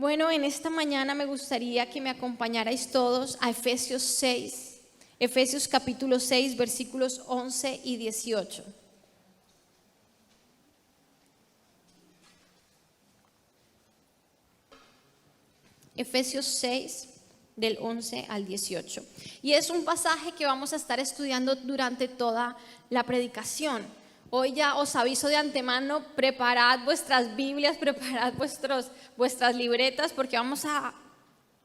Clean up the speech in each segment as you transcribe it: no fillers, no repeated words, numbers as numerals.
Bueno, en esta mañana me gustaría que me acompañarais todos a Efesios 6, Efesios capítulo 6, versículos 11 y 18. Efesios 6, del 11 al 18. Y es un pasaje que vamos a estar estudiando durante toda la predicación. Hoy ya os aviso de antemano, preparad vuestras Biblias, preparad vuestras libretas, porque vamos a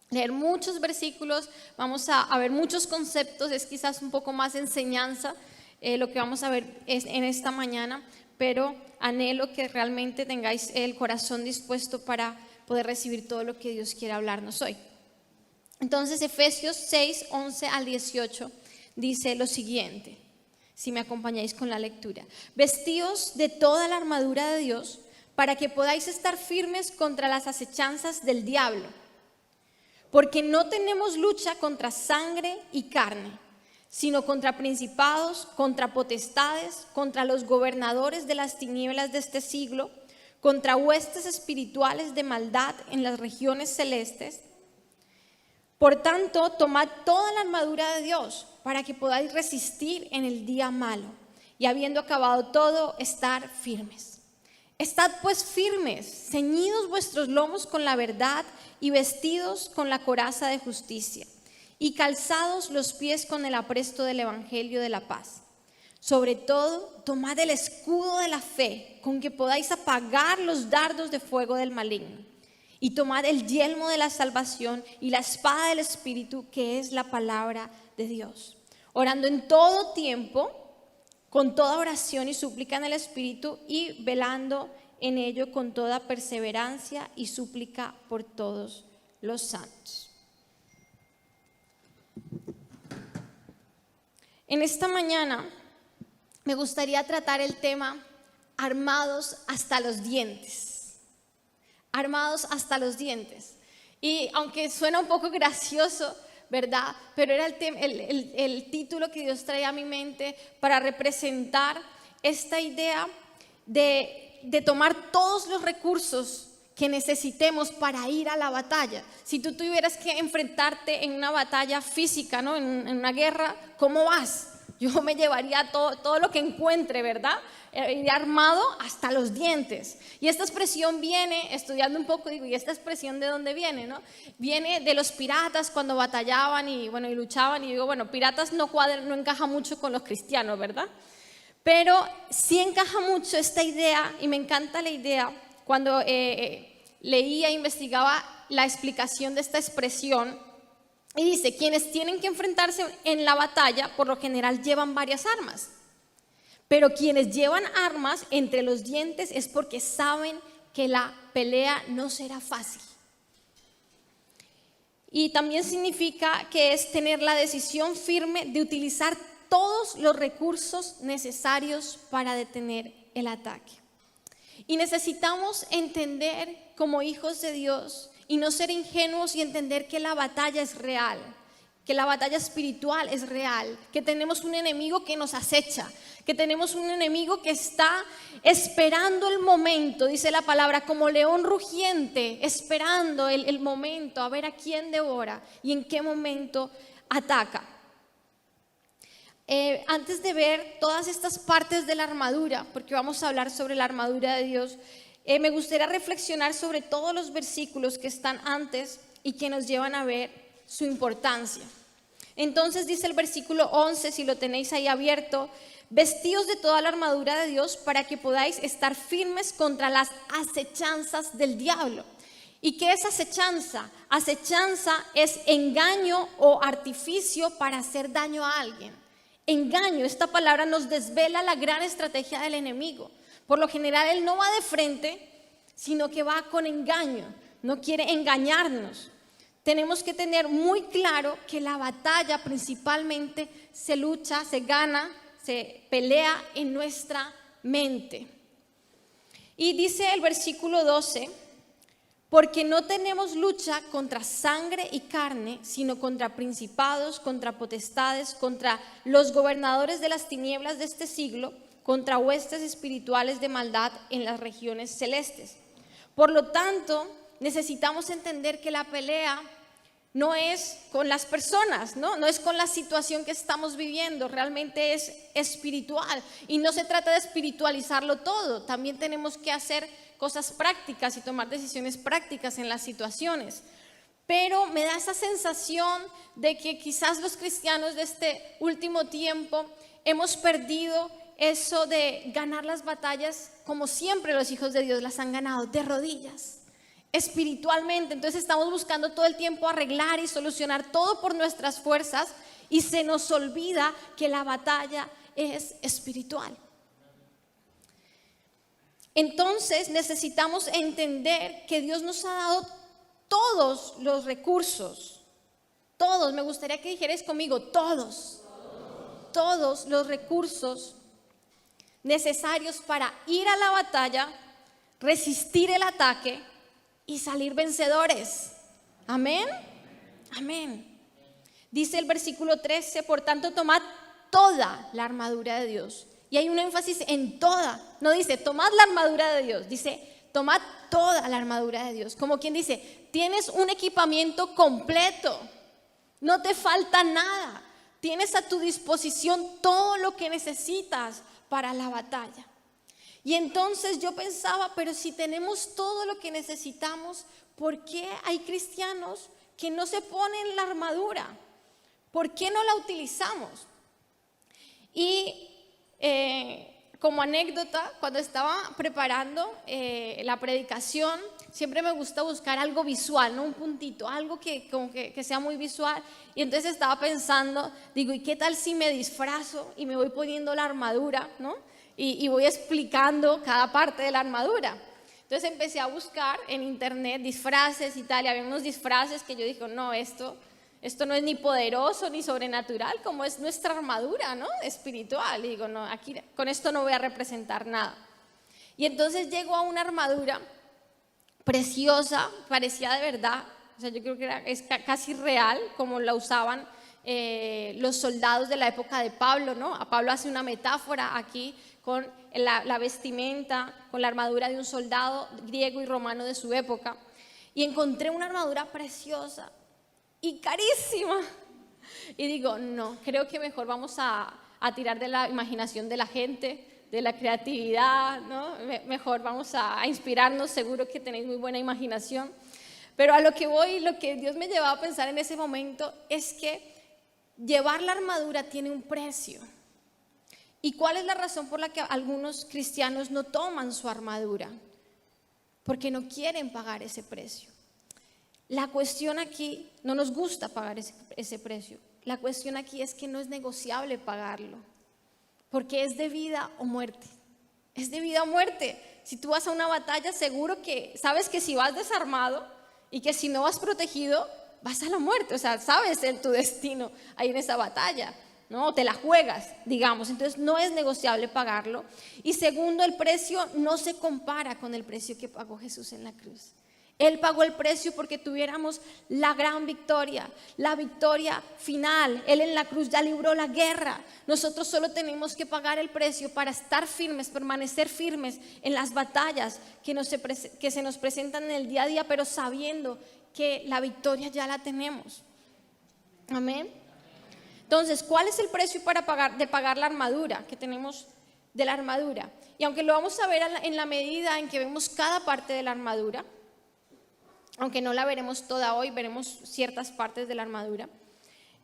leer muchos versículos, vamos a ver muchos conceptos, es quizás un poco más enseñanza lo que vamos a ver en esta mañana, pero anhelo que realmente tengáis el corazón dispuesto para poder recibir todo lo que Dios quiere hablarnos hoy. Entonces, Efesios 6, 11 al 18 dice lo siguiente, si me acompañáis con la lectura: vestíos de toda la armadura de Dios para que podáis estar firmes contra las acechanzas del diablo. Porque no tenemos lucha contra sangre y carne, sino contra principados, contra potestades, contra los gobernadores de las tinieblas de este siglo, contra huestes espirituales de maldad en las regiones celestes. Por tanto, tomad toda la armadura de Dios para que podáis resistir en el día malo, y habiendo acabado todo, estar firmes. Estad pues firmes, ceñidos vuestros lomos con la verdad y vestidos con la coraza de justicia, y calzados los pies con el apresto del evangelio de la paz. Sobre todo, tomad el escudo de la fe, con que podáis apagar los dardos de fuego del maligno. Y tomad el yelmo de la salvación y la espada del Espíritu, que es la palabra de Dios. Orando en todo tiempo, con toda oración y súplica en el Espíritu, y velando en ello con toda perseverancia y súplica por todos los santos. En esta mañana me gustaría tratar el tema armados hasta los dientes. Armados hasta los dientes. Y aunque suena un poco gracioso, ¿verdad? Pero era el título que Dios traía a mi mente para representar esta idea de tomar todos los recursos que necesitemos para ir a la batalla. Si tú tuvieras que enfrentarte en una batalla física, ¿no? En una guerra, ¿cómo vas? Yo me llevaría todo lo que encuentre, ¿verdad? Iría armado hasta los dientes. Y esta expresión viene, estudiando un poco, digo, ¿y esta expresión de dónde viene, no? Viene de los piratas cuando batallaban y luchaban. Y digo, bueno, piratas no encaja mucho con los cristianos, ¿verdad? Pero sí encaja mucho esta idea, y me encanta la idea, cuando leía e investigaba la explicación de esta expresión. Y dice, quienes tienen que enfrentarse en la batalla, por lo general llevan varias armas. Pero quienes llevan armas entre los dientes es porque saben que la pelea no será fácil. Y también significa que es tener la decisión firme de utilizar todos los recursos necesarios para detener el ataque. Y necesitamos entender como hijos de Dios y no ser ingenuos y entender que la batalla es real, que la batalla espiritual es real, que tenemos un enemigo que nos acecha, que tenemos un enemigo que está esperando el momento, dice la palabra, como león rugiente, esperando el momento, a ver a quién devora y en qué momento ataca. Antes de ver todas estas partes de la armadura, porque vamos a hablar sobre la armadura de Dios, me gustaría reflexionar sobre todos los versículos que están antes y que nos llevan a ver su importancia. Entonces dice el versículo 11, si lo tenéis ahí abierto: vestíos de toda la armadura de Dios para que podáis estar firmes contra las acechanzas del diablo. ¿Y qué es acechanza? Acechanza es engaño o artificio para hacer daño a alguien. Engaño, esta palabra nos desvela la gran estrategia del enemigo. Por lo general él no va de frente, sino que va con engaño, no quiere engañarnos. Tenemos que tener muy claro que la batalla principalmente se lucha, se gana, se pelea en nuestra mente. Y dice el versículo 12: porque no tenemos lucha contra sangre y carne, sino contra principados, contra potestades, contra los gobernadores de las tinieblas de este siglo, contra huestes espirituales de maldad en las regiones celestes. Por lo tanto, necesitamos entender que la pelea no es con las personas, no es con la situación que estamos viviendo, realmente es espiritual. Y no se trata de espiritualizarlo todo, también tenemos que hacer cosas prácticas y tomar decisiones prácticas en las situaciones. Pero me da esa sensación de que quizás los cristianos de este último tiempo hemos perdido eso de ganar las batallas como siempre los hijos de Dios las han ganado, de rodillas, espiritualmente. Entonces estamos buscando todo el tiempo arreglar y solucionar todo por nuestras fuerzas y se nos olvida que la batalla es espiritual. Entonces necesitamos entender que Dios nos ha dado todos los recursos, todos, me gustaría que dijerais conmigo, todos los recursos necesarios para ir a la batalla, resistir el ataque y salir vencedores. Amén. Amén. Dice el versículo 13, por tanto tomad toda la armadura de Dios. Y hay un énfasis en toda, no dice tomad la armadura de Dios, dice tomad toda la armadura de Dios. Como quien dice, tienes un equipamiento completo, no te falta nada, tienes a tu disposición todo lo que necesitas para la batalla. Y entonces yo pensaba, pero si tenemos todo lo que necesitamos, ¿por qué hay cristianos que no se ponen la armadura? ¿Por qué no la utilizamos? Y como anécdota, cuando estaba preparando la predicación, siempre me gusta buscar algo visual, ¿no? Un puntito, algo que sea muy visual. Y entonces estaba pensando, digo, ¿y qué tal si me disfrazo y me voy poniendo la armadura, ¿no? Y voy explicando cada parte de la armadura. Entonces empecé a buscar en internet disfraces y tal, y había unos disfraces que yo dije, no, esto no es ni poderoso ni sobrenatural como es nuestra armadura, ¿no? Espiritual. Y digo, no, aquí con esto no voy a representar nada. Y entonces llegó a una armadura preciosa, parecía de verdad, o sea, yo creo que es casi real como la usaban los soldados de la época de Pablo, ¿no? A Pablo hace una metáfora aquí con la vestimenta, con la armadura de un soldado griego y romano de su época. Y encontré una armadura preciosa y carísima. Y digo, no, creo que mejor vamos a tirar de la imaginación de la gente, de la creatividad, ¿no? Mejor vamos a inspirarnos, seguro que tenéis muy buena imaginación. Pero a lo que voy, lo que Dios me llevaba a pensar en ese momento es que llevar la armadura tiene un precio. ¿Y cuál es la razón por la que algunos cristianos no toman su armadura? Porque no quieren pagar ese precio. La cuestión aquí, no nos gusta pagar ese precio. La cuestión aquí es que no es negociable pagarlo, porque es de vida o muerte. Es de vida o muerte. Si tú vas a una batalla, seguro que sabes que si vas desarmado y que si no vas protegido, vas a la muerte. O sea, sabes tu destino ahí en esa batalla, ¿no? Te la juegas, digamos. Entonces no es negociable pagarlo. Y segundo, el precio no se compara con el precio que pagó Jesús en la cruz. Él pagó el precio porque tuviéramos la gran victoria, la victoria final. Él en la cruz ya libró la guerra. Nosotros solo tenemos que pagar el precio para estar firmes, permanecer firmes en las batallas que se nos presentan en el día a día, pero sabiendo que la victoria ya la tenemos. Amén. Entonces, ¿cuál es el precio de pagar la armadura que tenemos de la armadura? Y aunque lo vamos a ver en la medida en que vemos cada parte de la armadura, aunque no la veremos toda hoy, veremos ciertas partes de la armadura.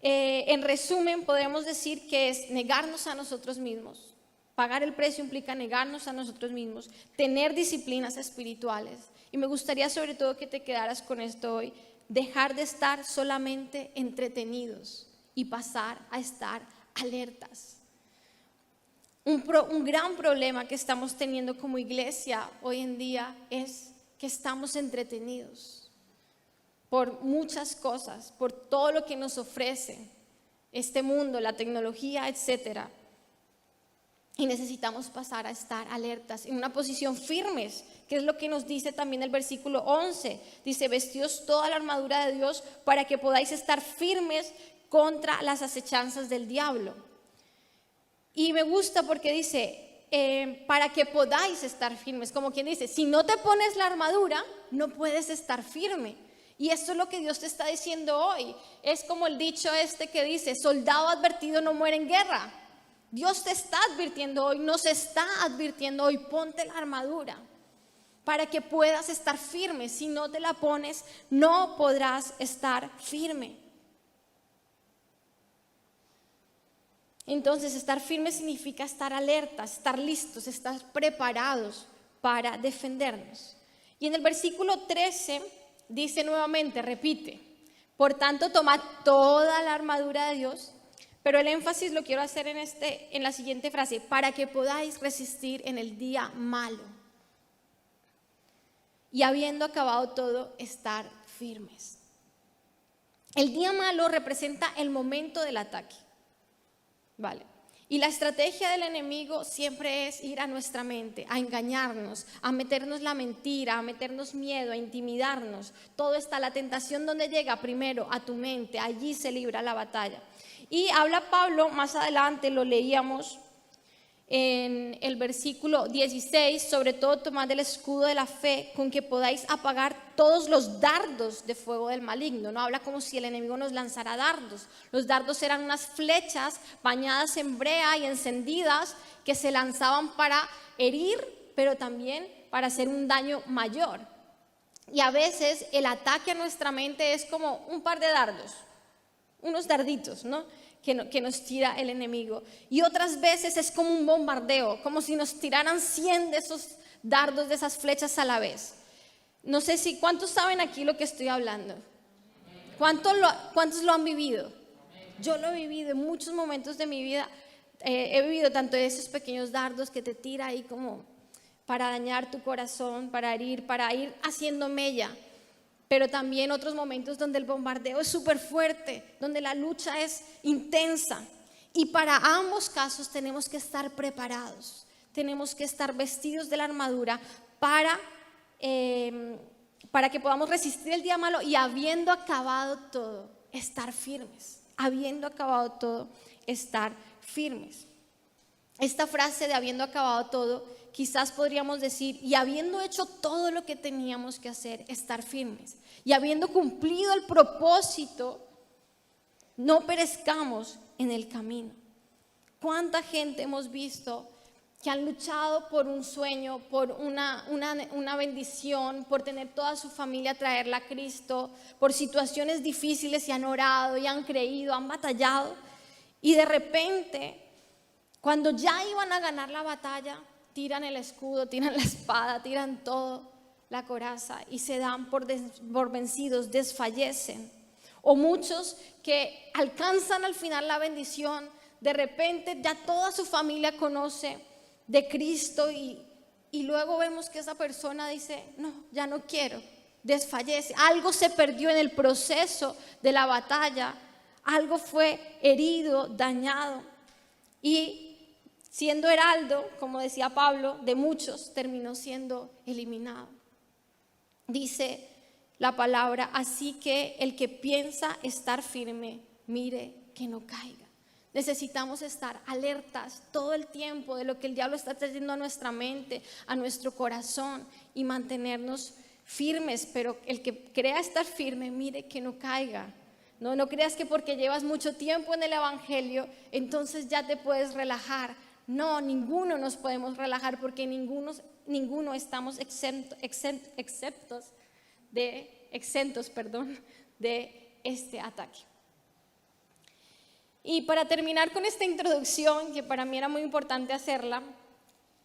En resumen, podemos decir que es negarnos a nosotros mismos. Pagar el precio implica negarnos a nosotros mismos, tener disciplinas espirituales. Y me gustaría sobre todo que te quedaras con esto hoy, dejar de estar solamente entretenidos y pasar a estar alertas. Un gran problema que estamos teniendo como iglesia hoy en día es que estamos entretenidos por muchas cosas, por todo lo que nos ofrece este mundo, la tecnología, etcétera. Y necesitamos pasar a estar alertas, en una posición firmes, que es lo que nos dice también el versículo 11. Dice, vestíos toda la armadura de Dios para que podáis estar firmes contra las acechanzas del diablo. Y me gusta porque dice, para que podáis estar firmes. Como quien dice, si no te pones la armadura, no puedes estar firme. Y esto es lo que Dios te está diciendo hoy. Es como el dicho que dice, soldado advertido no muere en guerra. Dios te está advirtiendo hoy, nos está advirtiendo hoy, ponte la armadura para que puedas estar firme. Si no te la pones, no podrás estar firme. Entonces, estar firme significa estar alertas, estar listos, estar preparados para defendernos. Y en el versículo 13 dice nuevamente, repite, por tanto, tomad toda la armadura de Dios, pero el énfasis lo quiero hacer en la siguiente frase, para que podáis resistir en el día malo. Y habiendo acabado todo, estar firmes. El día malo representa el momento del ataque. Vale. Y la estrategia del enemigo siempre es ir a nuestra mente, a engañarnos, a meternos la mentira, a meternos miedo, a intimidarnos. Todo está, la tentación donde llega primero a tu mente, allí se libra la batalla. Y habla Pablo, más adelante lo leíamos en el versículo 16, sobre todo tomad el escudo de la fe con que podáis apagar todos los dardos de fuego del maligno. No habla como si el enemigo nos lanzara dardos. Los dardos eran unas flechas bañadas en brea y encendidas que se lanzaban para herir, pero también para hacer un daño mayor. Y a veces el ataque a nuestra mente es como un par de dardos, unos darditos, ¿no? Que nos tira el enemigo. Y otras veces es como un bombardeo, como si nos tiraran 100 de esos dardos, de esas flechas a la vez. No sé si, ¿cuántos saben aquí lo que estoy hablando? ¿Cuántos lo han vivido? Yo lo he vivido en muchos momentos de mi vida. He vivido tanto de esos pequeños dardos que te tira ahí como para dañar tu corazón, para herir, para ir haciendo mella. Pero también otros momentos donde el bombardeo es súper fuerte, donde la lucha es intensa. Y para ambos casos tenemos que estar preparados, tenemos que estar vestidos de la armadura para que podamos resistir el día malo y habiendo acabado todo, estar firmes. Habiendo acabado todo, estar firmes. Esta frase de habiendo acabado todo, quizás podríamos decir, y habiendo hecho todo lo que teníamos que hacer, estar firmes. Y habiendo cumplido el propósito, no perezcamos en el camino. ¿Cuánta gente hemos visto que han luchado por un sueño, por una bendición, por tener toda su familia, traerla a Cristo, por situaciones difíciles y han orado y han creído, han batallado? Y de repente, cuando ya iban a ganar la batalla, tiran el escudo, tiran la espada, tiran todo, la coraza, y se dan por vencidos, desfallecen. O muchos que alcanzan al final la bendición, de repente ya toda su familia conoce de Cristo y luego vemos que esa persona dice, no, ya no quiero, desfallece. Algo se perdió en el proceso de la batalla, algo fue herido, dañado, y siendo heraldo, como decía Pablo, de muchos terminó siendo eliminado. Dice la palabra, así que el que piensa estar firme, mire que no caiga. Necesitamos estar alertas todo el tiempo de lo que el diablo está trayendo a nuestra mente, a nuestro corazón, y mantenernos firmes. Pero el que crea estar firme, mire que no caiga. No creas que porque llevas mucho tiempo en el evangelio, entonces ya te puedes relajar. No, ninguno nos podemos relajar porque ninguno estamos exentos de este ataque. Y para terminar con esta introducción, que para mí era muy importante hacerla,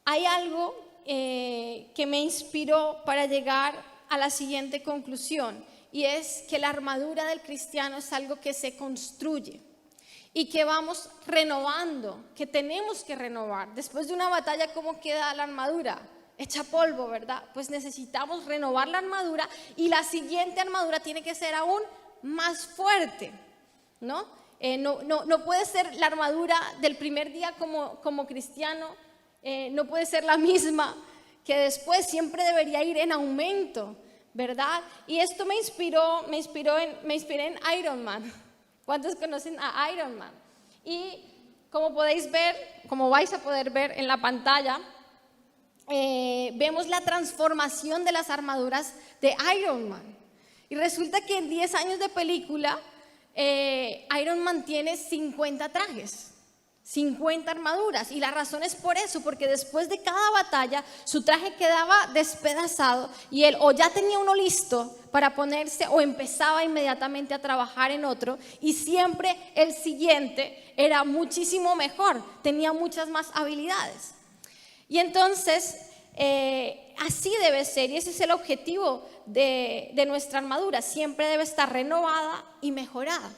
hay algo que me inspiró para llegar a la siguiente conclusión, y es que la armadura del cristiano es algo que se construye y que vamos renovando, que tenemos que renovar. Después de una batalla, ¿cómo queda la armadura? Hecha polvo, ¿verdad? Pues necesitamos renovar la armadura, y la siguiente armadura tiene que ser aún más fuerte, ¿no? No puede ser la armadura del primer día como cristiano, no puede ser la misma que después, siempre debería ir en aumento, ¿verdad? Y esto me inspiré en Iron Man. ¿Cuántos conocen a Iron Man? Y como podéis ver, como vais a poder ver en la pantalla, vemos la transformación de las armaduras de Iron Man. Y resulta que en 10 años de película, Iron Man tiene 50 trajes, 50 armaduras. Y la razón es por eso, porque después de cada batalla, su traje quedaba despedazado y él o ya tenía uno listo para ponerse o empezaba inmediatamente a trabajar en otro. Y siempre el siguiente era muchísimo mejor, tenía muchas más habilidades. Y entonces, así debe ser, y ese es el objetivo de nuestra armadura, siempre debe estar renovada y mejorada.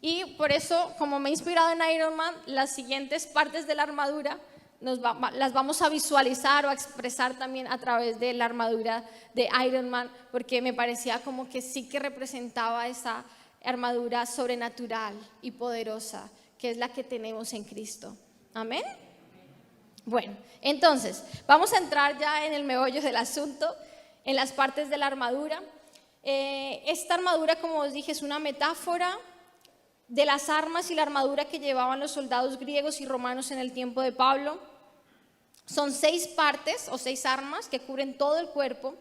Y por eso, como me he inspirado en Iron Man, las siguientes partes de la armadura las vamos a visualizar o a expresar también a través de la armadura de Iron Man, porque me parecía como que sí que representaba esa armadura sobrenatural y poderosa, que es la que tenemos en Cristo. Amén. Bueno, entonces, vamos a entrar ya en el meollo del asunto, en las partes de la armadura. Esta armadura, como os dije, es una metáfora de las armas y la armadura que llevaban los soldados griegos y romanos en el tiempo de Pablo. Son 6 partes o 6 armas que cubren todo el cuerpo.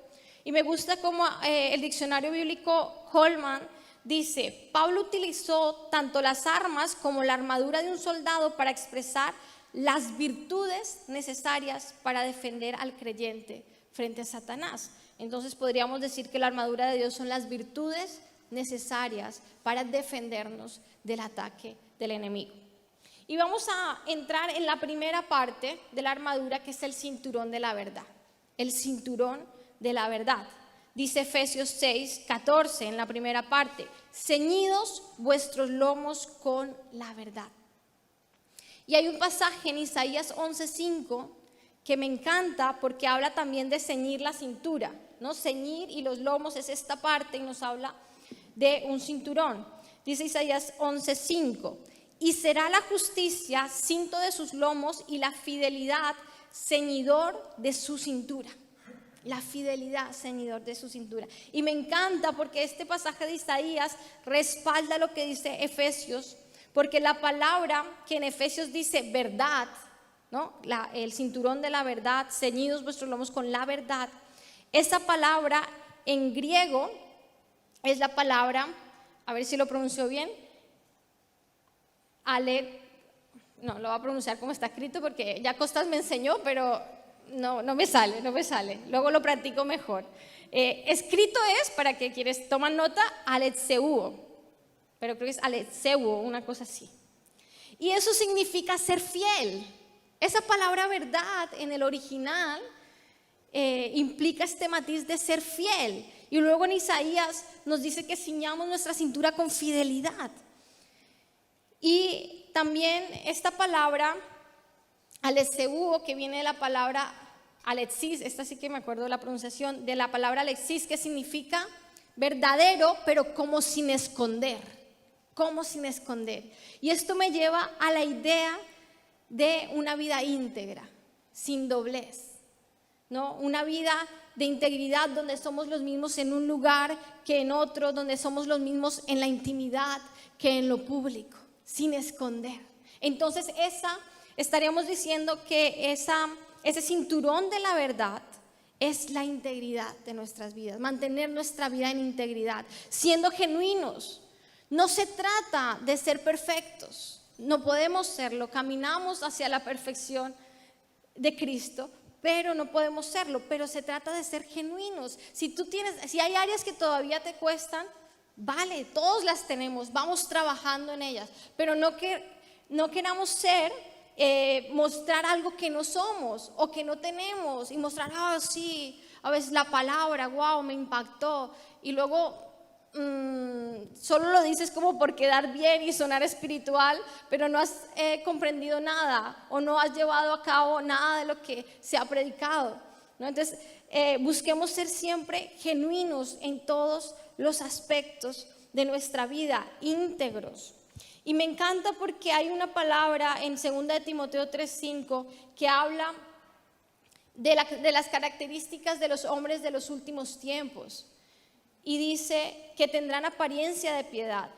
Y me gusta como el diccionario bíblico Holman dice: Pablo utilizó tanto las armas como la armadura de un soldado para expresar las virtudes necesarias para defender al creyente frente a Satanás. Entonces podríamos decir que la armadura de Dios son las virtudes necesarias para defendernos del ataque del enemigo. Y vamos a entrar en la primera parte de la armadura, que es el cinturón de la verdad. El cinturón de la verdad. Dice Efesios 6:14 en la primera parte: ceñidos vuestros lomos con la verdad. Y hay un pasaje en Isaías 11:5 que me encanta porque habla también de ceñir la cintura, ¿no? Ceñir y los lomos es esta parte y nos habla de un cinturón. Dice Isaías 11:5: y será la justicia cinto de sus lomos y la fidelidad ceñidor de su cintura. La fidelidad ceñidor de su cintura. Y me encanta porque este pasaje de Isaías respalda lo que dice Efesios, porque la palabra que en Efesios dice verdad, ¿no? El cinturón de la verdad, ceñidos vuestros lomos con la verdad, esa palabra en griego es la palabra, a ver si lo pronuncio bien, no lo voy a pronunciar como está escrito porque ya Costas me enseñó, pero no me sale, luego lo practico mejor. Escrito es, para que quienes toman nota, aletseuo, pero creo que es aletseuo, una cosa así. Y eso significa ser fiel. Esa palabra verdad en el original implica este matiz de ser fiel. Y luego en Isaías nos dice que ciñamos nuestra cintura con fidelidad. Y también esta palabra aletseuo, que viene de la palabra alexis, esta sí que me acuerdo de la pronunciación, de la palabra alexis, que significa verdadero, pero como sin esconder. Como sin esconder. Y esto me lleva a la idea de una vida íntegra, sin doblez, ¿no? Una vida de integridad donde somos los mismos en un lugar que en otro, donde somos los mismos en la intimidad que en lo público, sin esconder. Entonces estaríamos diciendo que ese cinturón de la verdad es la integridad de nuestras vidas, mantener nuestra vida en integridad, siendo genuinos. No se trata de ser perfectos, no podemos serlo, caminamos hacia la perfección de Cristo, pero no podemos serlo, pero se trata de ser genuinos. Si hay áreas que todavía te cuestan, vale, todos las tenemos, vamos trabajando en ellas, pero no queramos mostrar algo que no somos o que no tenemos y mostrar, sí, a veces la palabra, wow, me impactó, y luego solo lo dices como por quedar bien y sonar espiritual, pero no has comprendido nada o no has llevado a cabo nada de lo que se ha predicado, ¿no? Entonces busquemos ser siempre genuinos en todos los aspectos de nuestra vida, íntegros. Y me encanta porque hay una palabra en 2 de Timoteo 3:5 que habla de las características de los hombres de los últimos tiempos. Y dice que tendrán apariencia de piedad,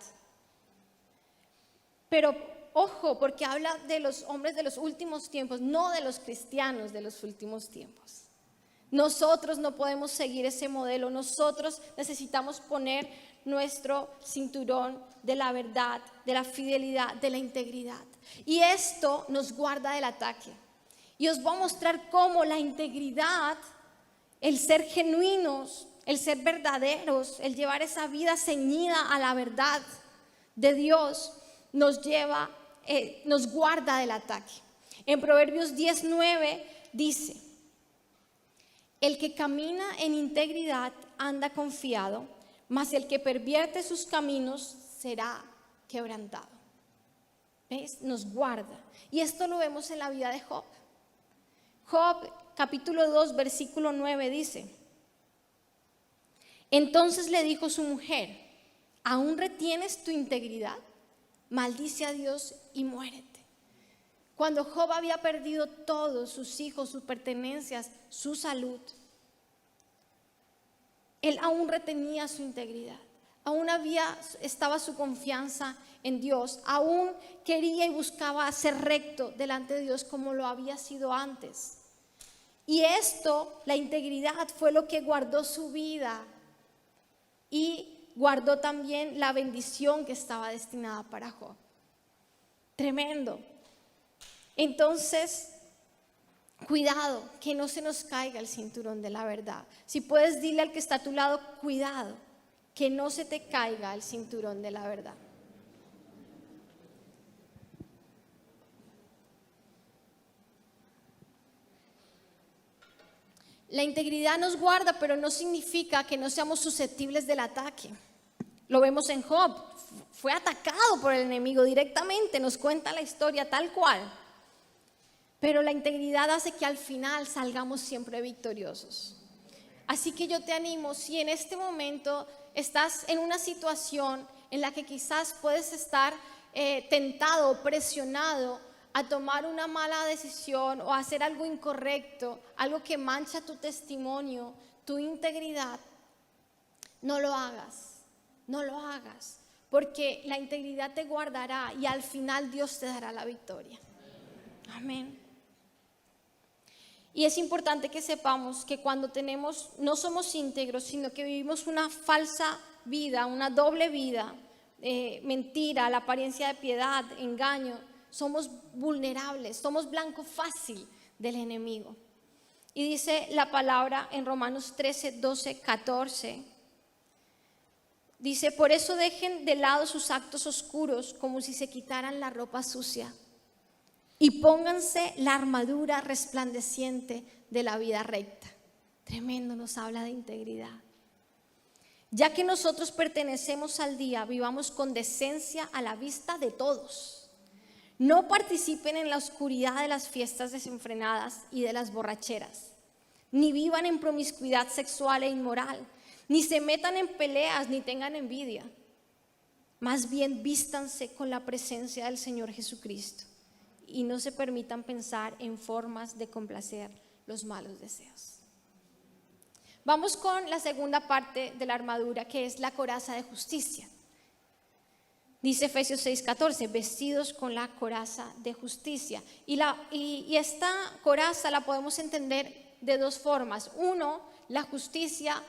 pero ojo, porque habla de los hombres de los últimos tiempos, no de los cristianos de los últimos tiempos. Nosotros no podemos seguir ese modelo, nosotros necesitamos poner nuestro cinturón de la verdad, de la fidelidad, de la integridad. Y esto nos guarda del ataque. Y os voy a mostrar cómo la integridad, el ser genuinos, el ser verdaderos, el llevar esa vida ceñida a la verdad de Dios, nos guarda del ataque. En Proverbios 19 dice: el que camina en integridad anda confiado, mas el que pervierte sus caminos será quebrantado. ¿Ves? Nos guarda. Y esto lo vemos en la vida de Job. Job, capítulo 2, versículo 9 dice: entonces le dijo su mujer: ¿aún retienes tu integridad? Maldice a Dios y muérete. Cuando Job había perdido todo, sus hijos, sus pertenencias, su salud, él aún retenía su integridad, aún estaba su confianza en Dios, aún quería y buscaba ser recto delante de Dios como lo había sido antes. Y esto, la integridad, fue lo que guardó su vida y guardó también la bendición que estaba destinada para Job. Tremendo. Entonces, cuidado, que no se nos caiga el cinturón de la verdad. Si puedes, dile al que está a tu lado: cuidado, que no se te caiga el cinturón de la verdad. La integridad nos guarda, pero no significa que no seamos susceptibles del ataque. Lo vemos en Job, fue atacado por el enemigo directamente, nos cuenta la historia tal cual. Pero la integridad hace que al final salgamos siempre victoriosos. Así que yo te animo, si en este momento estás en una situación en la que quizás puedes estar tentado o presionado a tomar una mala decisión o a hacer algo incorrecto, algo que mancha tu testimonio, tu integridad, no lo hagas. No lo hagas, porque la integridad te guardará y al final Dios te dará la victoria. Amén. Y es importante que sepamos que cuando no somos íntegros, sino que vivimos una falsa vida, una doble vida, mentira, la apariencia de piedad, engaño, somos vulnerables, somos blanco fácil del enemigo. Y dice la palabra en Romanos 13, 12, 14. Dice: por eso dejen de lado sus actos oscuros, como si se quitaran la ropa sucia, y pónganse la armadura resplandeciente de la vida recta. Tremendo, nos habla de integridad. Ya que nosotros pertenecemos al día, vivamos con decencia a la vista de todos. No participen en la oscuridad de las fiestas desenfrenadas y de las borracheras, ni vivan en promiscuidad sexual e inmoral, ni se metan en peleas, ni tengan envidia. Más bien vístanse con la presencia del Señor Jesucristo y no se permitan pensar en formas de complacer los malos deseos. Vamos con la segunda parte de la armadura, que es la coraza de justicia. Dice Efesios 6:14, vestidos con la coraza de justicia. Y esta coraza la podemos entender de dos formas. Uno, la justicia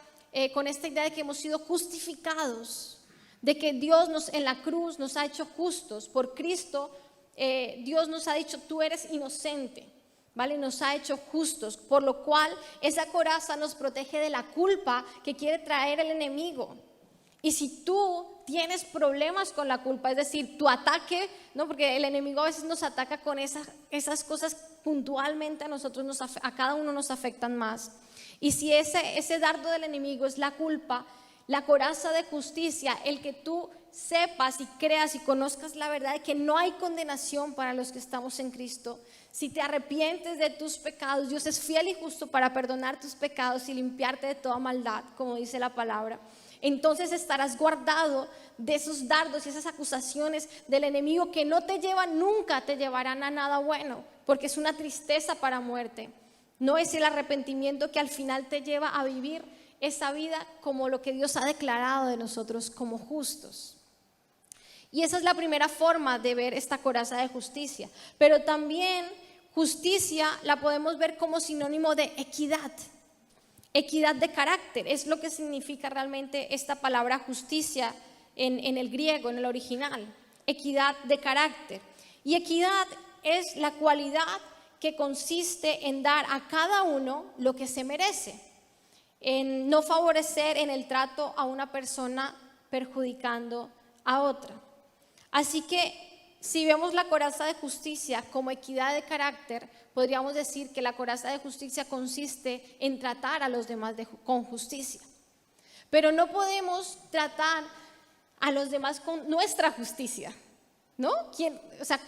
con esta idea de que hemos sido justificados, de que Dios en la cruz nos ha hecho justos. Por Cristo, Dios nos ha dicho: tú eres inocente, ¿vale? Nos ha hecho justos, por lo cual esa coraza nos protege de la culpa que quiere traer el enemigo. Y si tú tienes problemas con la culpa, es decir, tu ataque, ¿no? Porque el enemigo a veces nos ataca con esas cosas puntualmente, a cada uno nos afectan más. Y si ese dardo del enemigo es la culpa, la coraza de justicia, el que tú sepas y creas y conozcas la verdad de que no hay condenación para los que estamos en Cristo. Si te arrepientes de tus pecados, Dios es fiel y justo para perdonar tus pecados y limpiarte de toda maldad, como dice la palabra. Entonces estarás guardado de esos dardos y esas acusaciones del enemigo que no te llevan, nunca te llevarán a nada bueno, porque es una tristeza para muerte. No es el arrepentimiento que al final te lleva a vivir esa vida como lo que Dios ha declarado de nosotros como justos. Y esa es la primera forma de ver esta coraza de justicia. Pero también justicia la podemos ver como sinónimo de equidad. Equidad de carácter es lo que significa realmente esta palabra justicia en el griego, en el original. Equidad de carácter. Y equidad es la cualidad que consiste en dar a cada uno lo que se merece, en no favorecer en el trato a una persona perjudicando a otra. Así que si vemos la coraza de justicia como equidad de carácter, podríamos decir que la coraza de justicia consiste en tratar a los demás con justicia. Pero no podemos tratar a los demás con nuestra justicia, ¿no?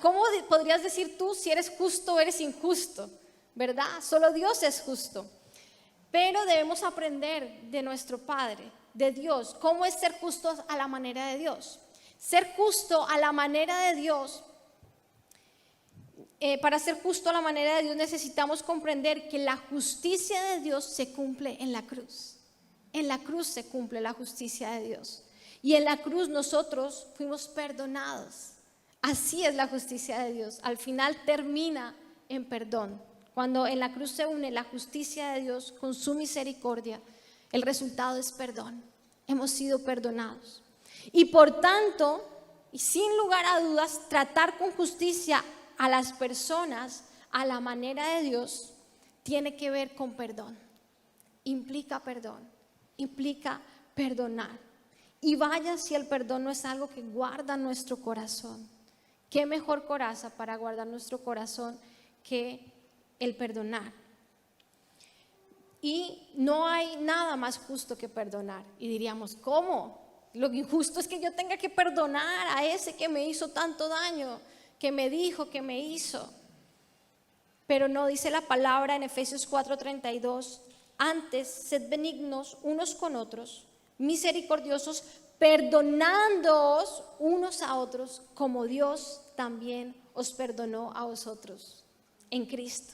¿Cómo podrías decir tú si eres justo o eres injusto? ¿Verdad? Solo Dios es justo. Pero debemos aprender de nuestro Padre, de Dios, cómo es ser justos a la manera de Dios. Ser justo a la manera de Dios, para ser justo a la manera de Dios necesitamos comprender que la justicia de Dios se cumple en la cruz. En la cruz se cumple la justicia de Dios. Y en la cruz nosotros fuimos perdonados. Así es la justicia de Dios. Al final termina en perdón. Cuando en la cruz se une la justicia de Dios con su misericordia, el resultado es perdón. Hemos sido perdonados. Y por tanto, y sin lugar a dudas, tratar con justicia a las personas a la manera de Dios tiene que ver con perdón. Implica perdón, implica perdonar. Y vaya si el perdón no es algo que guarda nuestro corazón. ¿Qué mejor coraza para guardar nuestro corazón que el perdonar? Y no hay nada más justo que perdonar. Y diríamos, ¿cómo? Lo injusto es que yo tenga que perdonar a ese que me hizo tanto daño, que me dijo, que me hizo. Pero no, dice la palabra en Efesios 4:32, antes sed benignos unos con otros, misericordiosos, perdonándoos unos a otros, como Dios también os perdonó a vosotros en Cristo.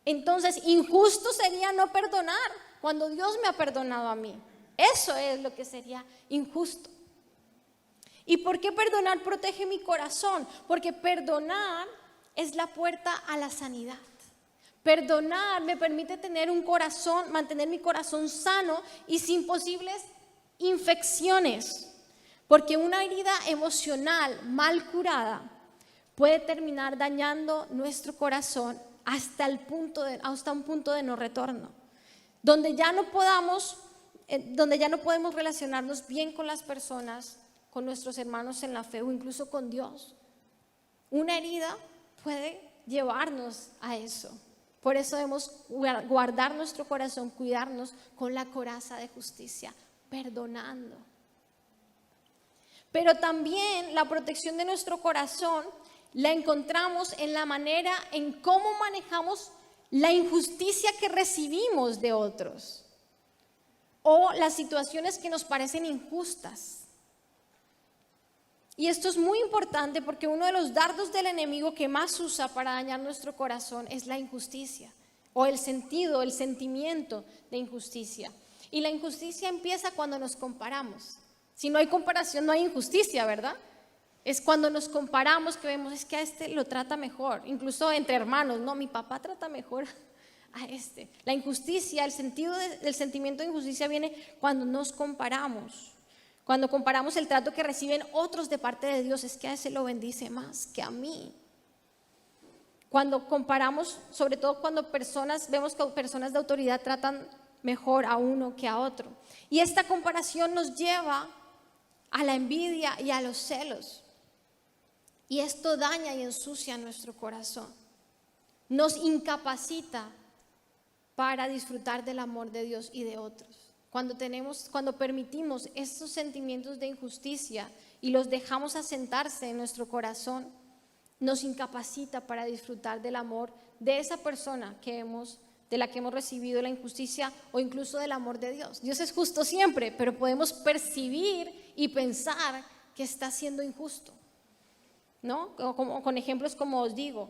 Entonces, injusto sería no perdonar cuando Dios me ha perdonado a mí. Eso es lo que sería injusto. ¿Y por qué perdonar protege mi corazón? Porque perdonar es la puerta a la sanidad. Perdonar me permite tener un corazón, mantener mi corazón sano y sin posibles infecciones. Porque una herida emocional mal curada puede terminar dañando nuestro corazón hasta un punto de no retorno, donde ya no podemos relacionarnos bien con las personas, con nuestros hermanos en la fe o incluso con Dios. Una herida puede llevarnos a eso. Por eso debemos guardar nuestro corazón, cuidarnos con la coraza de justicia, perdonando. Pero también la protección de nuestro corazón la encontramos en la manera en cómo manejamos la injusticia que recibimos de otros o las situaciones que nos parecen injustas. Y esto es muy importante porque uno de los dardos del enemigo que más usa para dañar nuestro corazón es la injusticia o el sentimiento de injusticia. Y la injusticia empieza cuando nos comparamos. Si no hay comparación, no hay injusticia, ¿verdad? Es cuando nos comparamos que vemos, es que a este lo trata mejor, incluso entre hermanos, no, mi papá trata mejor a este. La injusticia, el sentimiento de injusticia viene cuando nos comparamos. Cuando comparamos el trato que reciben otros de parte de Dios, es que a ese lo bendice más que a mí. Cuando comparamos, sobre todo cuando vemos que personas de autoridad tratan mejor a uno que a otro. Y esta comparación nos lleva a la envidia y a los celos. Y esto daña y ensucia nuestro corazón. Nos incapacita para disfrutar del amor de Dios y de otros. Cuando permitimos estos sentimientos de injusticia y los dejamos asentarse en nuestro corazón, nos incapacita para disfrutar del amor de esa persona de la que hemos recibido la injusticia o incluso del amor de Dios. Dios es justo siempre, pero podemos percibir y pensar que está siendo injusto, ¿no? Con ejemplos como os digo,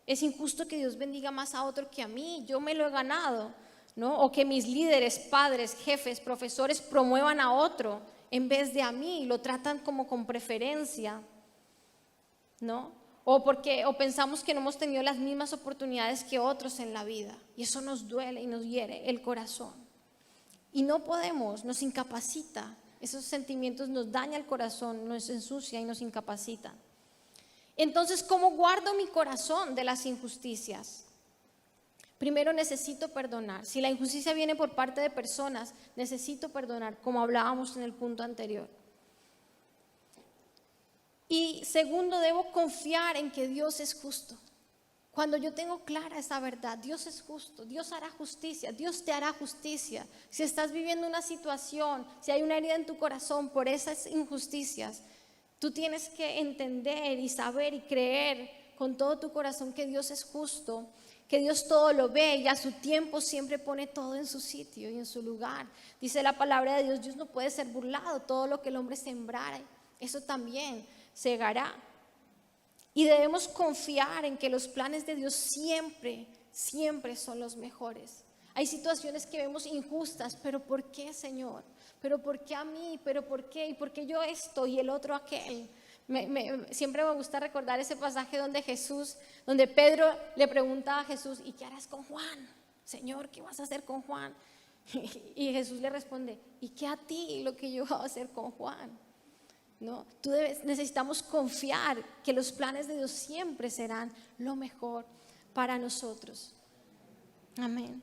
es injusto que Dios bendiga más a otro que a mí, yo me lo he ganado, ¿no? O que mis líderes, padres, jefes, profesores promuevan a otro en vez de a mí, lo tratan como con preferencia. ¿no? O pensamos que no hemos tenido las mismas oportunidades que otros en la vida. Y eso nos duele y nos hiere el corazón. Y no podemos, nos incapacita. Esos sentimientos nos dañan el corazón, nos ensucia y nos incapacita. Entonces, ¿cómo guardo mi corazón de las injusticias? Primero necesito perdonar. Si la injusticia viene por parte de personas, necesito perdonar, como hablábamos en el punto anterior. Y segundo, debo confiar en que Dios es justo. Cuando yo tengo clara esa verdad, Dios es justo, Dios hará justicia, Dios te hará justicia. Si estás viviendo una situación, si hay una herida en tu corazón por esas injusticias, tú tienes que entender y saber y creer con todo tu corazón que Dios es justo, que Dios todo lo ve y a su tiempo siempre pone todo en su sitio y en su lugar. Dice la palabra de Dios, Dios no puede ser burlado, todo lo que el hombre sembrare, eso también segará. Y debemos confiar en que los planes de Dios siempre, siempre son los mejores. Hay situaciones que vemos injustas, pero ¿por qué, Señor? ¿Pero por qué a mí? ¿Pero por qué? ¿Y por qué yo esto y el otro aquel? Siempre me gusta recordar ese pasaje donde Pedro le pregunta a Jesús, ¿y qué harás con Juan? Señor, ¿qué vas a hacer con Juan? Y Jesús le responde, ¿y qué a ti lo que yo voy a hacer con Juan? ¿No? Necesitamos confiar que los planes de Dios siempre serán lo mejor para nosotros. Amén.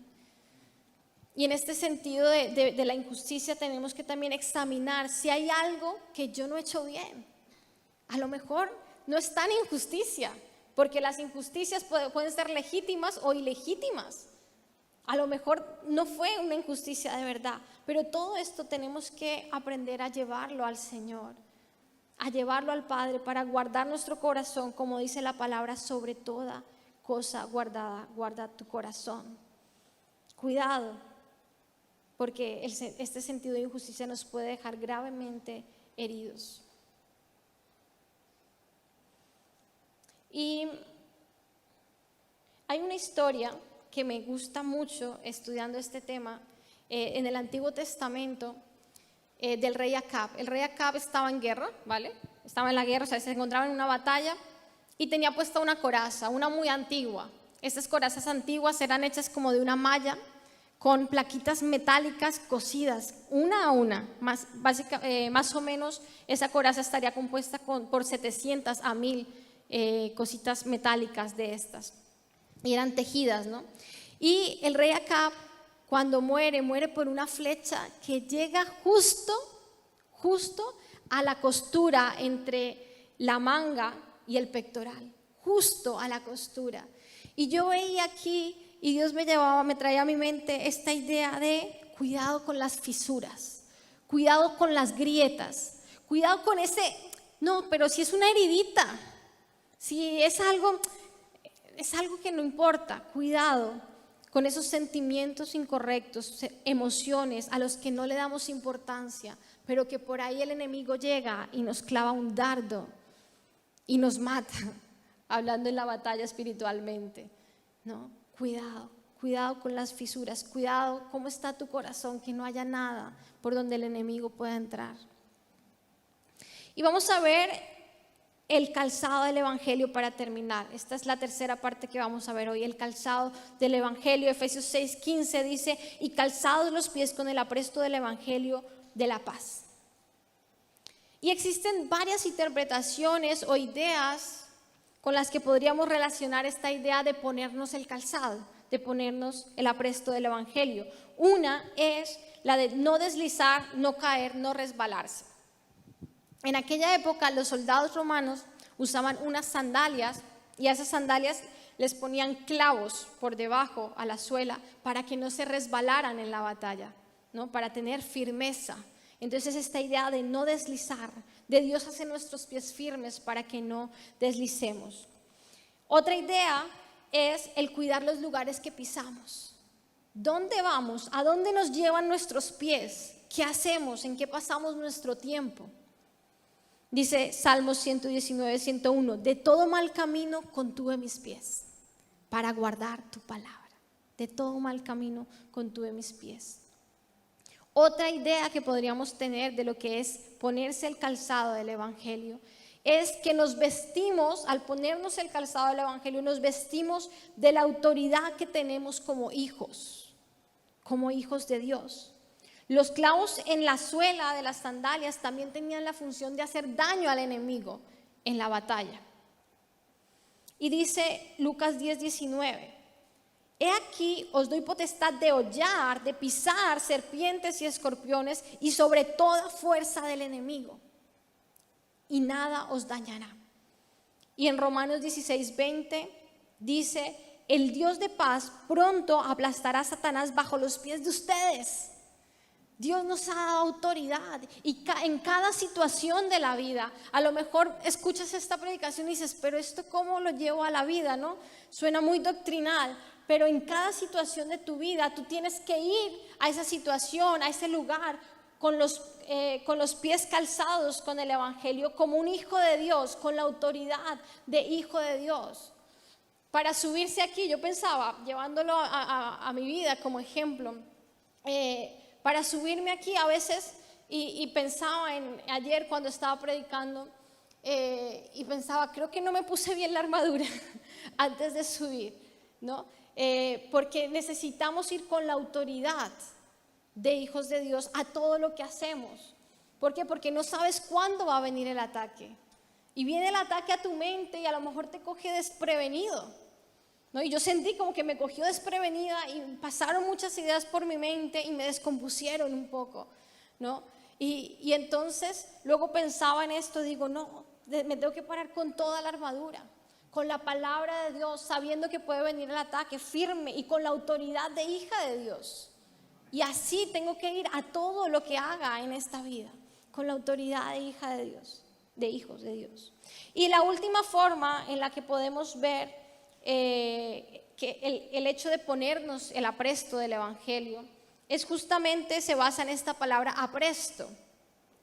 Y en este sentido de la injusticia tenemos que también examinar si hay algo que yo no he hecho bien. A lo mejor no es tan injusticia, porque las injusticias pueden ser legítimas o ilegítimas. A lo mejor no fue una injusticia de verdad, pero todo esto tenemos que aprender a llevarlo al Señor, a llevarlo al Padre para guardar nuestro corazón, como dice la palabra, sobre toda cosa guardada, guarda tu corazón. Cuidado, porque este sentido de injusticia nos puede dejar gravemente heridos. Y hay una historia que me gusta mucho estudiando este tema en el Antiguo Testamento del rey Acab. El rey Acab estaba en guerra, ¿vale? Estaba en la guerra, o sea, se encontraba en una batalla y tenía puesta una coraza, una muy antigua. Estas corazas antiguas eran hechas como de una malla con plaquitas metálicas cosidas, una a una. Más o menos esa coraza estaría compuesta por 700 a 1000 cositas metálicas de estas. Y eran tejidas, ¿no? Y el rey Acab, cuando muere por una flecha que llega justo a la costura entre la manga y el pectoral, justo a la costura. Y yo veía aquí, y Dios me traía a mi mente esta idea de cuidado con las fisuras, cuidado con las grietas, cuidado con no, pero si es una heridita, si es algo que no importa, cuidado con esos sentimientos incorrectos, emociones a los que no le damos importancia, pero que por ahí el enemigo llega y nos clava un dardo y nos mata, hablando en la batalla espiritualmente, ¿no? Cuidado con las fisuras, cuidado cómo está tu corazón, que no haya nada por donde el enemigo pueda entrar. Y vamos a ver el calzado del evangelio para terminar. Esta es la tercera parte que vamos a ver hoy, el calzado del evangelio. Efesios 6:15 dice, y calzados los pies con el apresto del evangelio de la paz. Y existen varias interpretaciones o ideas con las que podríamos relacionar esta idea de ponernos el calzado, de ponernos el apresto del evangelio. Una es la de no deslizar, no caer, no resbalarse. En aquella época los soldados romanos usaban unas sandalias y a esas sandalias les ponían clavos por debajo a la suela para que no se resbalaran en la batalla, ¿no? Para tener firmeza. Entonces esta idea de no deslizar, de Dios hace nuestros pies firmes para que no deslicemos. Otra idea es el cuidar los lugares que pisamos. ¿Dónde vamos? ¿A dónde nos llevan nuestros pies? ¿Qué hacemos? ¿En qué pasamos nuestro tiempo? Dice Salmos 119, 101, de todo mal camino contuve mis pies para guardar tu palabra. De todo mal camino contuve mis pies. Otra idea que podríamos tener de lo que es ponerse el calzado del evangelio es que nos vestimos, al ponernos el calzado del Evangelio, nos vestimos de la autoridad que tenemos como hijos de Dios. Los clavos en la suela de las sandalias también tenían la función de hacer daño al enemigo en la batalla. Y dice Lucas 10:19, he aquí os doy potestad de hollar, de pisar serpientes y escorpiones y sobre toda fuerza del enemigo, y nada os dañará. Y en Romanos 16:20 dice, el Dios de paz pronto aplastará a Satanás bajo los pies de ustedes. Dios nos ha dado autoridad y en cada situación de la vida, a lo mejor escuchas esta predicación y dices, pero esto ¿cómo lo llevo a la vida? ¿No? Suena muy doctrinal, pero en cada situación de tu vida tú tienes que ir a esa situación, a ese lugar con los pies calzados con el Evangelio, como un hijo de Dios, con la autoridad de hijo de Dios. Para subirse aquí, yo pensaba, llevándolo a mi vida como ejemplo, para subirme aquí a veces, y pensaba en ayer cuando estaba predicando, y pensaba, creo que no me puse bien la armadura antes de subir, ¿no? Porque necesitamos ir con la autoridad de hijos de Dios a todo lo que hacemos. ¿Por qué? Porque no sabes cuándo va a venir el ataque. Y viene el ataque a tu mente y a lo mejor te coge desprevenido, ¿no? Y yo sentí como que me cogió desprevenida y pasaron muchas ideas por mi mente y me descompusieron un poco, ¿no? Y entonces luego pensaba en esto, digo, no, me tengo que parar con toda la armadura, con la palabra de Dios, sabiendo que puede venir el ataque, firme y con la autoridad de hija de Dios. Y así tengo que ir a todo lo que haga en esta vida, con la autoridad de hija de Dios, de hijos de Dios. Y la última forma en la que podemos ver que el hecho de ponernos el apresto del Evangelio es justamente, se basa en esta palabra apresto.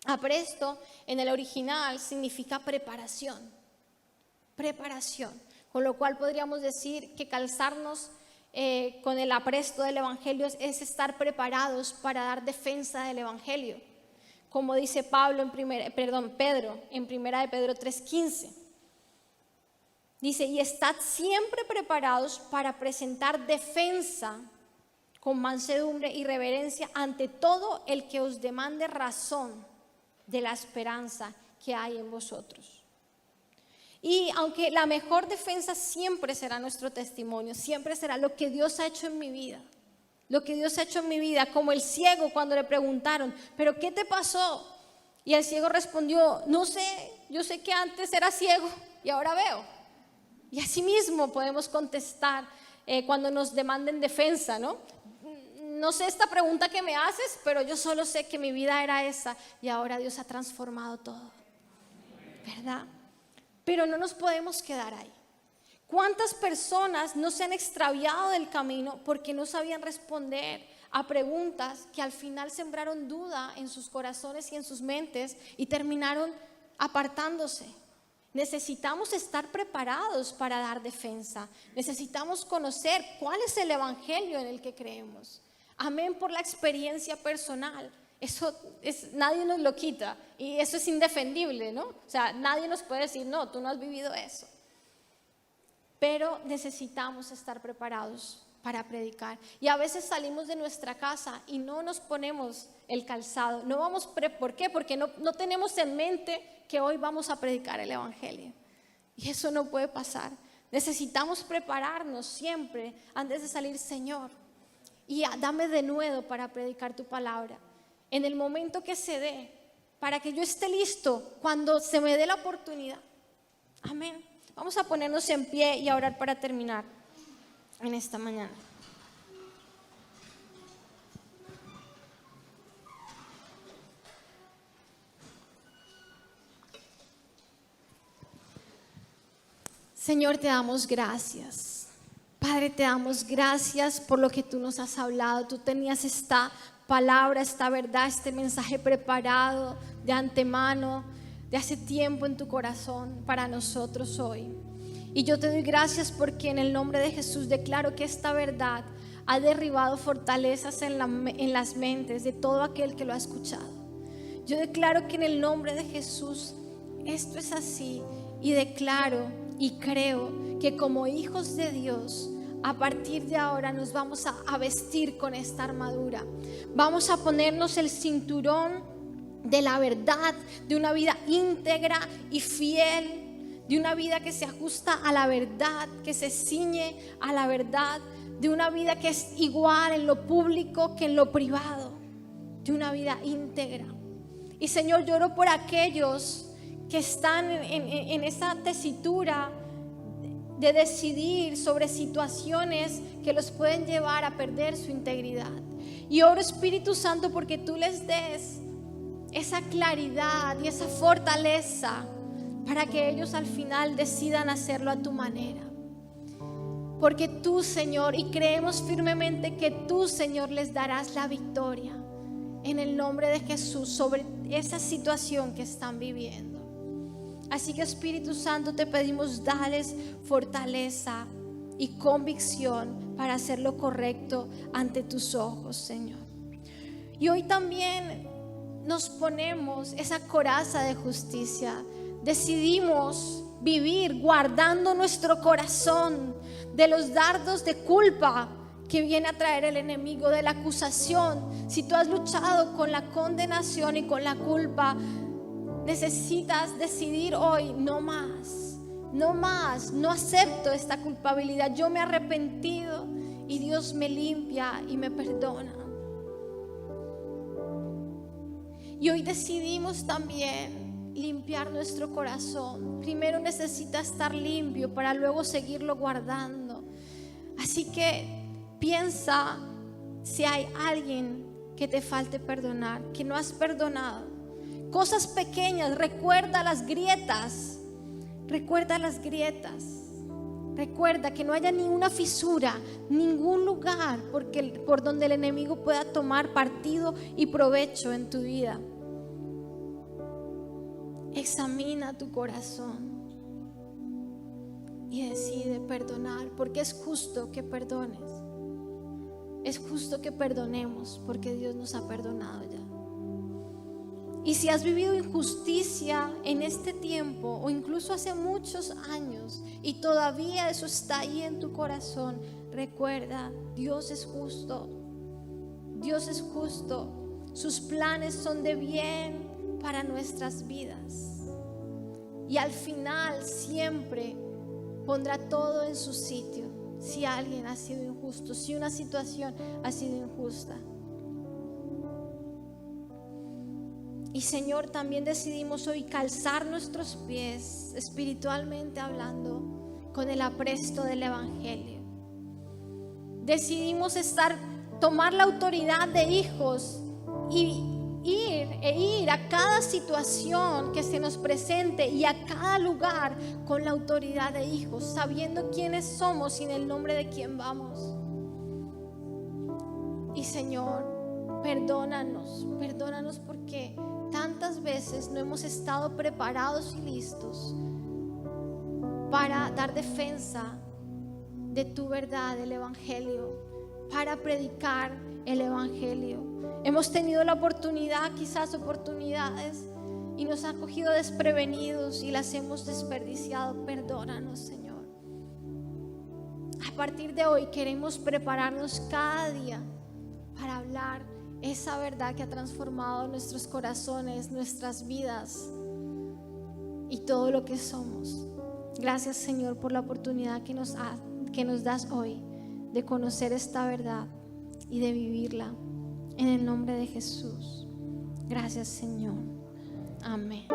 Apresto en el original significa preparación, con lo cual podríamos decir que calzarnos con el apresto del Evangelio es estar preparados para dar defensa del Evangelio, como dice Pedro en primera de Pedro 3:15. Dice, y estad siempre preparados para presentar defensa con mansedumbre y reverencia ante todo el que os demande razón de la esperanza que hay en vosotros. Y aunque la mejor defensa siempre será nuestro testimonio, siempre será lo que Dios ha hecho en mi vida. Lo que Dios ha hecho en mi vida, como el ciego cuando le preguntaron, ¿pero qué te pasó? Y el ciego respondió, no sé, yo sé que antes era ciego y ahora veo. Y así mismo podemos contestar cuando nos demanden defensa, ¿no? No sé esta pregunta que me haces, pero yo solo sé que mi vida era esa y ahora Dios ha transformado todo, ¿verdad? Pero no nos podemos quedar ahí. ¿Cuántas personas no se han extraviado del camino porque no sabían responder a preguntas que al final sembraron duda en sus corazones y en sus mentes y terminaron apartándose? Necesitamos estar preparados para dar defensa. Necesitamos conocer cuál es el Evangelio en el que creemos. Amén, por la experiencia personal. Eso nadie nos lo quita y eso es indefendible, ¿no? O sea, nadie nos puede decir, no, tú no has vivido eso. Pero necesitamos estar preparados para predicar. Y a veces salimos de nuestra casa y no nos ponemos el calzado. No vamos, ¿por qué? Porque no tenemos en mente que hoy vamos a predicar el Evangelio. Y eso no puede pasar. Necesitamos prepararnos siempre antes de salir, Señor, y dame de nuevo para predicar tu palabra. En el momento que se dé, para que yo esté listo cuando se me dé la oportunidad. Amén. Vamos a ponernos en pie y a orar para terminar en esta mañana. Señor, te damos gracias. Padre, te damos gracias por lo que tú nos has hablado. Tú tenías esta palabra, esta verdad, este mensaje preparado de antemano, de hace tiempo en tu corazón para nosotros hoy. Y yo te doy gracias porque en el nombre de Jesús declaro que esta verdad ha derribado fortalezas en las mentes de todo aquel que lo ha escuchado. Yo declaro que en el nombre de Jesús esto es así y declaro y creo que como hijos de Dios, a partir de ahora nos vamos a vestir con esta armadura. Vamos a ponernos el cinturón de la verdad, de una vida íntegra y fiel, de una vida que se ajusta a la verdad, que se ciñe a la verdad, de una vida que es igual en lo público que en lo privado, de una vida íntegra. Y Señor, lloro por aquellos que están en esa tesitura de decidir sobre situaciones que los pueden llevar a perder su integridad. Y oro, Espíritu Santo, porque tú les des esa claridad y esa fortaleza para que ellos al final decidan hacerlo a tu manera. Porque tú, Señor, y creemos firmemente que tú, Señor, les darás la victoria en el nombre de Jesús sobre esa situación que están viviendo. Así que, Espíritu Santo, te pedimos, dales fortaleza y convicción para hacer lo correcto ante tus ojos, Señor. Y hoy también nos ponemos esa coraza de justicia. Decidimos vivir guardando nuestro corazón de los dardos de culpa que viene a traer el enemigo, de la acusación. Si tú has luchado con la condenación y con la culpa, necesitas decidir hoy: no más, no más, no acepto esta culpabilidad. Yo me he arrepentido y Dios me limpia y me perdona. Y hoy decidimos también limpiar nuestro corazón. Primero necesita estar limpio para luego seguirlo guardando. Así que piensa si hay alguien que te falte perdonar, que no has perdonado. Cosas pequeñas, recuerda las grietas. Recuerda las grietas. Recuerda que no haya ninguna fisura, ningún lugar por donde el enemigo pueda tomar partido y provecho en tu vida. Examina tu corazón y decide perdonar, porque es justo que perdones. Es justo que perdonemos, porque Dios nos ha perdonado ya. Y si has vivido injusticia en este tiempo o incluso hace muchos años y todavía eso está ahí en tu corazón, recuerda, Dios es justo. Dios es justo. Sus planes son de bien para nuestras vidas. Y al final siempre pondrá todo en su sitio. Si alguien ha sido injusto, si una situación ha sido injusta. Y Señor, también decidimos hoy calzar nuestros pies, espiritualmente hablando, con el apresto del Evangelio. Decidimos tomar la autoridad de hijos y ir a cada situación que se nos presente y a cada lugar con la autoridad de hijos, sabiendo quiénes somos y en el nombre de quién vamos. Y Señor, perdónanos porque tantas veces no hemos estado preparados y listos para dar defensa de tu verdad, del Evangelio, para predicar el Evangelio. Hemos tenido la oportunidad, quizás oportunidades, y nos han cogido desprevenidos y las hemos desperdiciado. Perdónanos, Señor. A partir de hoy queremos prepararnos cada día para hablar esa verdad que ha transformado nuestros corazones, nuestras vidas y todo lo que somos. Gracias, Señor, por la oportunidad que nos das hoy de conocer esta verdad y de vivirla. En el nombre de Jesús. Gracias, Señor. Amén.